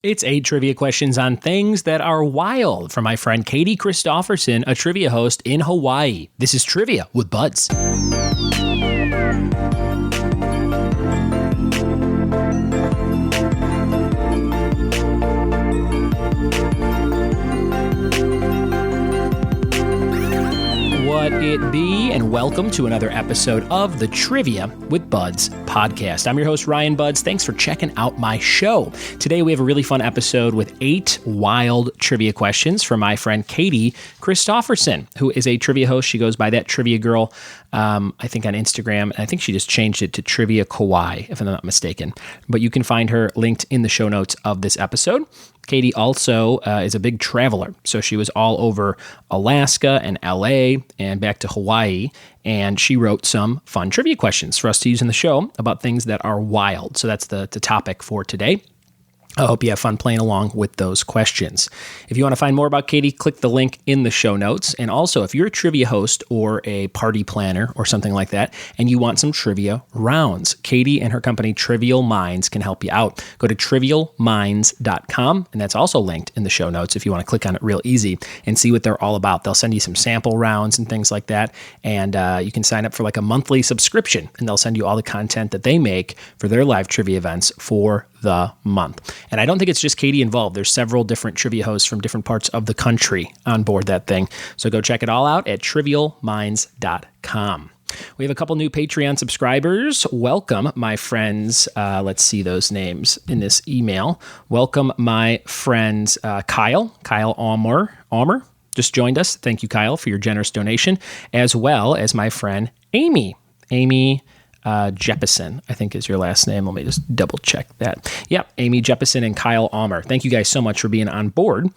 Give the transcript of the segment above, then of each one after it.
It's 8 trivia questions on things that are wild from my friend Katie Christopherson, a trivia host in Hawaii. This is Trivia with Buds. What it be, and welcome to another episode of the Trivia with Buds podcast. I'm your host, Ryan Buds. Thanks for checking out my show. Today, we have a really fun episode with 8 wild trivia questions from my friend Katie Christopherson, who is a trivia host. She goes by that Trivia Girl, I think on Instagram, and I think she just changed it to Trivia Kawaii, if I'm not mistaken. But you can find her linked in the show notes of this episode. Katie also is a big traveler, so she was all over Alaska and LA and back to Hawaii, and she wrote some fun trivia questions for us to use in the show about things that are wild. So that's the topic for today. I hope you have fun playing along with those questions. If you want to find more about Katie, click the link in the show notes. And also, if you're a trivia host or a party planner or something like that, and you want some trivia rounds, Katie and her company Trivial Minds can help you out. Go to trivialminds.com, and that's also linked in the show notes if you want to click on it real easy and see what they're all about. They'll send you some sample rounds and things like that, and you can sign up for like a monthly subscription, and they'll send you all the content that they make for their live trivia events for the month. And I don't think it's just Katie involved. There's several different trivia hosts from different parts of the country on board that thing. So go check it all out at trivialminds.com. We have a couple new Patreon subscribers. Welcome, my friends. Let's see those names in this email. Welcome, my friends Kyle Almer just joined us. Thank you, Kyle, for your generous donation, as well as my friend Amy Jeppesen, I think is your last name. Let me just double check that. Yep, Amy Jeppesen and Kyle Almer. Thank you guys so much for being on board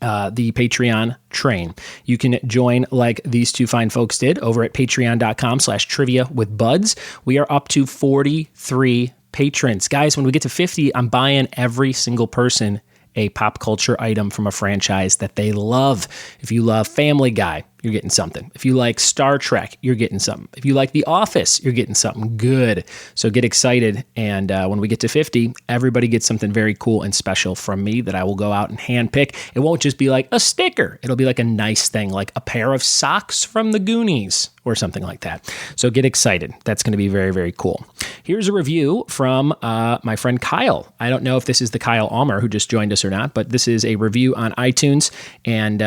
the Patreon train. You can join like these two fine folks did over at patreon.com/trivia with buds. We are up to 43 patrons. Guys, when we get to 50, I'm buying every single person a pop culture item from a franchise that they love. If you love Family Guy, you're getting something. If you like Star Trek, you're getting something. If you like The Office, you're getting something good. So get excited. And when we get to 50, everybody gets something very cool and special from me that I will go out and handpick. It won't just be like a sticker. It'll be like a nice thing, like a pair of socks from the Goonies or something like that. So get excited. That's going to be very, very cool. Here's a review from my friend Kyle. I don't know if this is the Kyle Almer who just joined us or not, but this is a review on iTunes and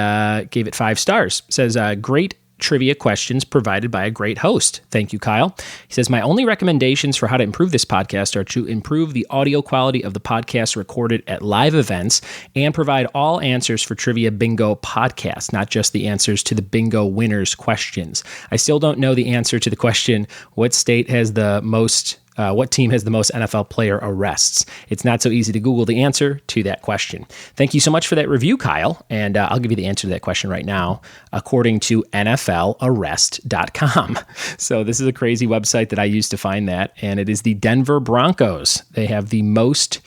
gave it 5 stars. It says, great trivia questions provided by a great host. Thank you, Kyle. He says, my only recommendations for how to improve this podcast are to improve the audio quality of the podcast recorded at live events and provide all answers for Trivia Bingo podcast, not just the answers to the bingo winners questions. I still don't know the answer to the question, what team has the most NFL player arrests? It's not so easy to Google the answer to that question. Thank you so much for that review, Kyle. And I'll give you the answer to that question right now, according to NFLarrest.com. So this is a crazy website that I use to find that. And it is the Denver Broncos. They have the most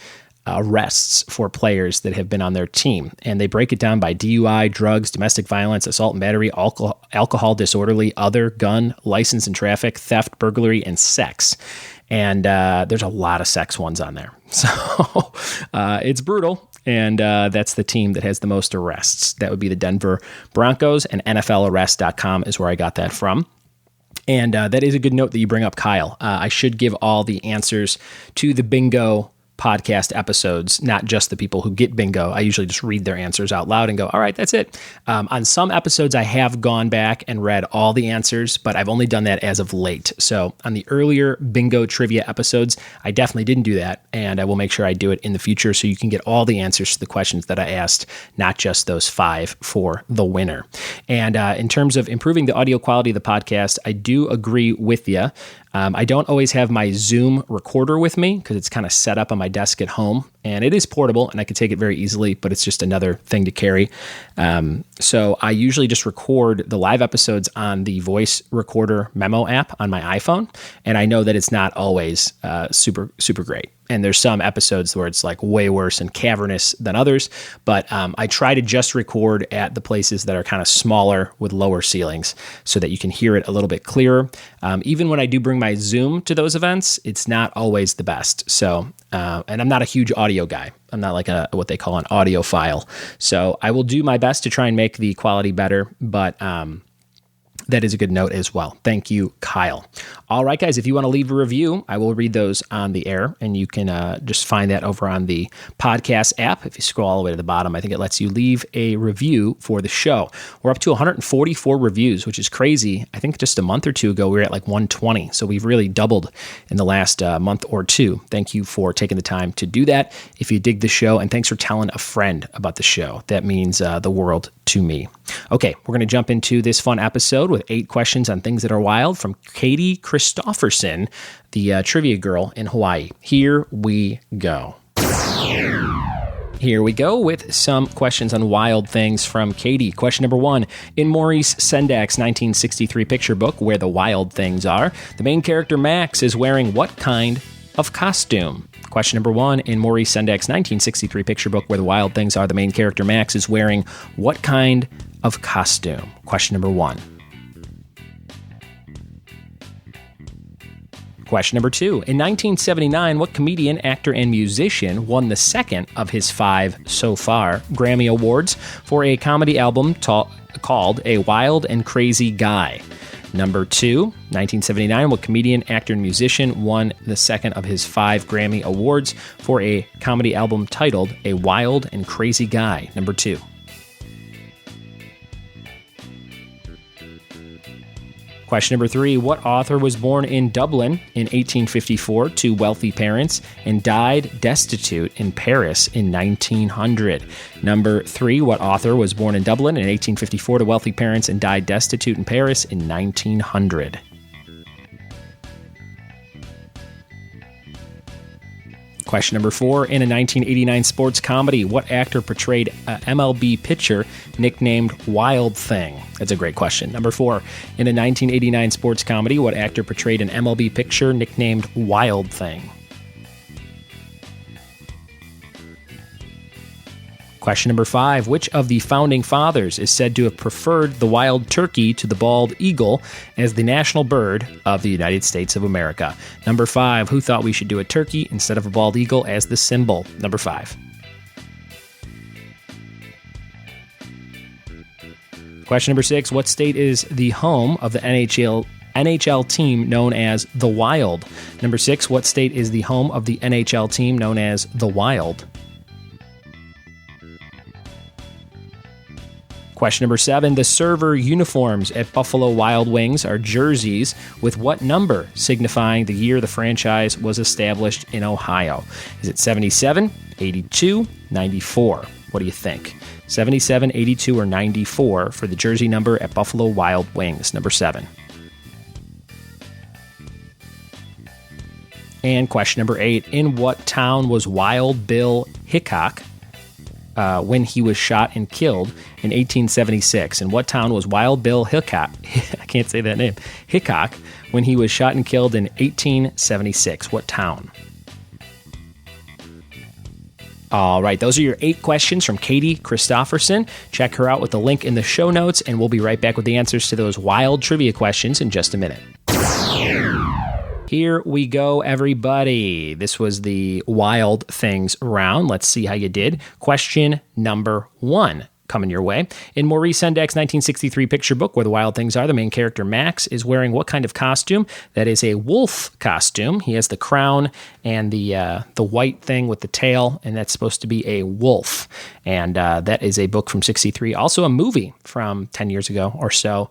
arrests for players that have been on their team. And they break it down by DUI, drugs, domestic violence, assault and battery, alcohol, disorderly, other, gun, license and traffic, theft, burglary, and sex. And there's a lot of sex ones on there. So it's brutal. And that's the team that has the most arrests. That would be the Denver Broncos, and NFLarrest.com is where I got that from. And that is a good note that you bring up, Kyle. I should give all the answers to the bingo podcast episodes, not just the people who get bingo. I usually just read their answers out loud and go, all right, that's it. On some episodes, I have gone back and read all the answers, but I've only done that as of late. So on the earlier bingo trivia episodes, I definitely didn't do that, and I will make sure I do it in the future so you can get all the answers to the questions that I asked, not just those 5 for the winner. And in terms of improving the audio quality of the podcast, I do agree with you. I don't always have my Zoom recorder with me because it's kind of set up on my desk at home, and it is portable and I can take it very easily, but it's just another thing to carry. So I usually just record the live episodes on the voice recorder memo app on my iPhone, and I know that it's not always super great. And there's some episodes where it's like way worse and cavernous than others. But I try to just record at the places that are kind of smaller with lower ceilings so that you can hear it a little bit clearer. Even when I do bring my Zoom to those events, it's not always the best. So, and I'm not a huge audio guy. I'm not like what they call an audiophile. So I will do my best to try and make the quality better. But that is a good note as well. Thank you, Kyle. All right, guys, if you want to leave a review, I will read those on the air, and you can just find that over on the podcast app. If you scroll all the way to the bottom, I think it lets you leave a review for the show. We're up to 144 reviews, which is crazy. I think just a month or two ago, we were at like 120. So we've really doubled in the last month or two. Thank you for taking the time to do that. If you dig the show, and thanks for telling a friend about the show. That means the world to me. Okay, we're going to jump into this fun episode with 8 questions on things that are wild from Katie Christofferson, the trivia girl in Hawaii. Here we go. Here we go with some questions on wild things from Katie. Question number 1. In Maurice Sendak's 1963 picture book, Where the Wild Things Are, the main character Max is wearing what kind of costume? Question number 1. In Maurice Sendak's 1963 picture book, Where the Wild Things Are, the main character Max is wearing what kind of costume? Question number 1. Question number 2. In 1979, what comedian, actor, and musician won the second of his 5 so far Grammy Awards for a comedy album called A Wild and Crazy Guy? Number 2, 1979, what comedian, actor, and musician won the second of his 5 Grammy Awards for a comedy album titled A Wild and Crazy Guy? Number 2. Question number 3, what author was born in Dublin in 1854 to wealthy parents and died destitute in Paris in 1900? Number 3, what author was born in Dublin in 1854 to wealthy parents and died destitute in Paris in 1900? Question number 4, in a 1989 sports comedy, what actor portrayed an MLB pitcher nicknamed Wild Thing? That's a great question. Number 4, in a 1989 sports comedy, what actor portrayed an MLB pitcher nicknamed Wild Thing? Question number 5, which of the founding fathers is said to have preferred the wild turkey to the bald eagle as the national bird of the United States of America? Number 5, who thought we should do a turkey instead of a bald eagle as the symbol? Number 5. Question number 6, what state is the home of the NHL team known as the Wild? Number 6, what state is the home of the NHL team known as the Wild? Question number 7, the server uniforms at Buffalo Wild Wings are jerseys with what number, signifying the year the franchise was established in Ohio? Is it 77, 82, 94? What do you think? 77, 82, or 94 for the jersey number at Buffalo Wild Wings, number 7. And question number 8, in what town was Wild Bill Hickok when he was shot and killed in 1876? In what town was Wild Bill Hickok, I can't say that name, Hickok, when he was shot and killed in 1876? What town? All right, those are your 8 questions from Katie Christofferson. Check her out with the link in the show notes, and we'll be right back with the answers to those wild trivia questions in just a minute. Here we go, everybody. This was the wild things round. Let's see how you did. Question number 1 coming your way. In Maurice Sendak's 1963 picture book, Where the Wild Things Are, the main character Max is wearing what kind of costume? That is a wolf costume. He has the crown and the white thing with the tail, and that's supposed to be a wolf. And that is a book from 63. Also a movie from 10 years ago or so.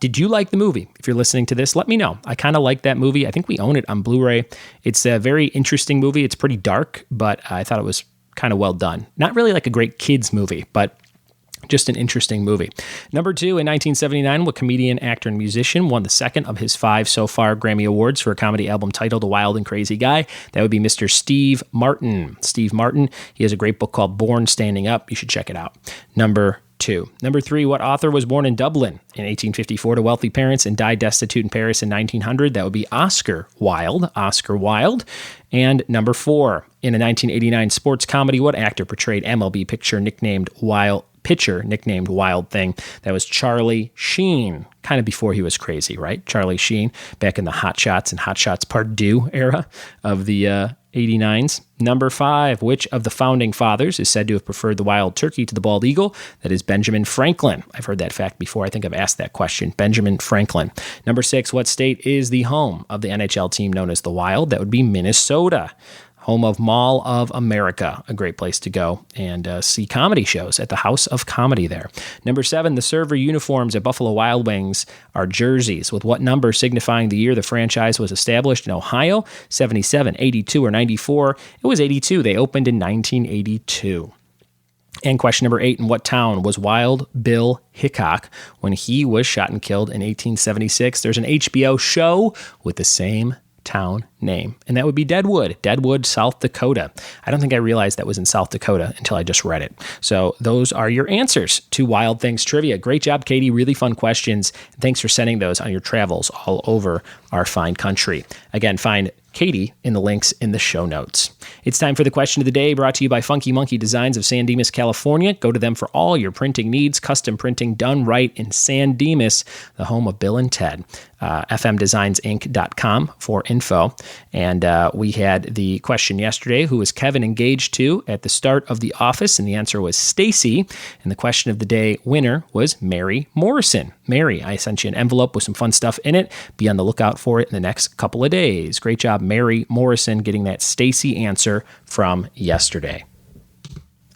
Did you like the movie? If you're listening to this, let me know. I kind of like that movie. I think we own it on Blu-ray. It's a very interesting movie. It's pretty dark, but I thought it was kind of well done. Not really like a great kids movie, but just an interesting movie. Number 2, in 1979, what comedian, actor, and musician won the second of his 5 so far Grammy Awards for a comedy album titled A Wild and Crazy Guy? That would be Mr. Steve Martin. Steve Martin, he has a great book called Born Standing Up. You should check it out. Number 2. Number 3, what author was born in Dublin in 1854 to wealthy parents and died destitute in Paris in 1900? That would be Oscar Wilde. Oscar Wilde. And number 4, in a 1989 sports comedy, what actor portrayed MLB pitcher nicknamed Wild Thing? That was Charlie Sheen, kind of before he was crazy, right? Charlie Sheen, back in the Hot Shots and Hot Shots Part 2 era of the 89s. Number 5, which of the founding fathers is said to have preferred the wild turkey to the bald eagle? That is Benjamin Franklin. I've heard that fact before. I think I've asked that question. Benjamin Franklin. Number 6, what state is the home of the NHL team known as the Wild? That would be Minnesota. Home of Mall of America, a great place to go and see comedy shows at the House of Comedy there. Number 7, the server uniforms at Buffalo Wild Wings are jerseys, with what number signifying the year the franchise was established in Ohio? 77, 82, or 94? It was 82. They opened in 1982. And question number 8, in what town was Wild Bill Hickok when he was shot and killed in 1876? There's an HBO show with the same town name, and that would be Deadwood, South Dakota. I don't think I realized that was in South Dakota until I just read it. So those are your answers to Wild Things Trivia. Great job, Katie. Really fun questions. Thanks for sending those on your travels all over our fine country. Again, find Katie in the links in the show notes. It's time for the question of the day, brought to you by Funky Monkey Designs of San Dimas, California. Go to them for all your printing needs, custom printing done right in San Dimas, the home of Bill and Ted. fmdesignsinc.com for info. And we had the question yesterday, who was Kevin engaged to at the start of The Office? And the answer was Stacy. And the question of the day winner was Mary Morrison. Mary, I sent you an envelope with some fun stuff in it. Be on the lookout for it in the next couple of days. Great job, Mary Morrison, getting that Stacy answer from yesterday.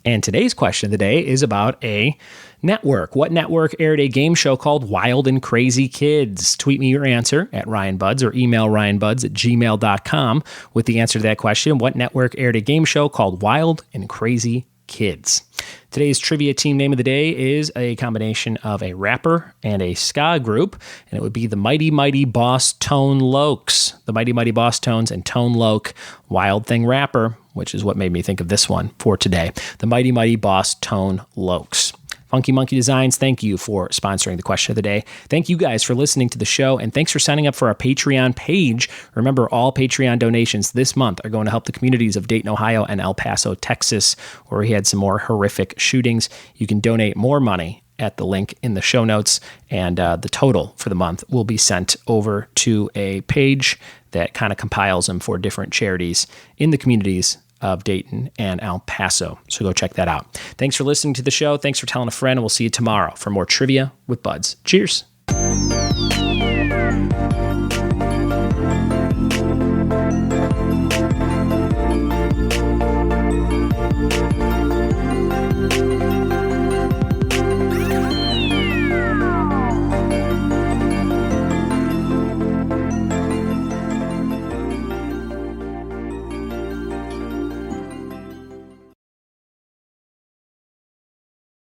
And today's question of the day is about a network. What network aired a game show called Wild and Crazy Kids? Tweet me your answer at RyanBuds or email ryanbuds@gmail.com with the answer to that question. What network aired a game show called Wild and Crazy Kids? Today's trivia team name of the day is a combination of a rapper and a ska group, and it would be the Mighty Mighty Boss Tone Lokes. The Mighty Mighty Boss Tones and Tone Loc, Wild Thing rapper, which is what made me think of this one for today. The Mighty Mighty Boss Tone Lokes. Funky Monkey Designs, thank you for sponsoring the question of the day. Thank you guys for listening to the show, and thanks for signing up for our Patreon page. Remember, all Patreon donations this month are going to help the communities of Dayton, Ohio, and El Paso, Texas, where we had some more horrific shootings. You can donate more money at the link in the show notes, and the total for the month will be sent over to a page that kind of compiles them for different charities in the communities of Dayton and El Paso. So go check that out. Thanks for listening to the show. Thanks for telling a friend, and we'll see you tomorrow for more trivia with Buds. Cheers.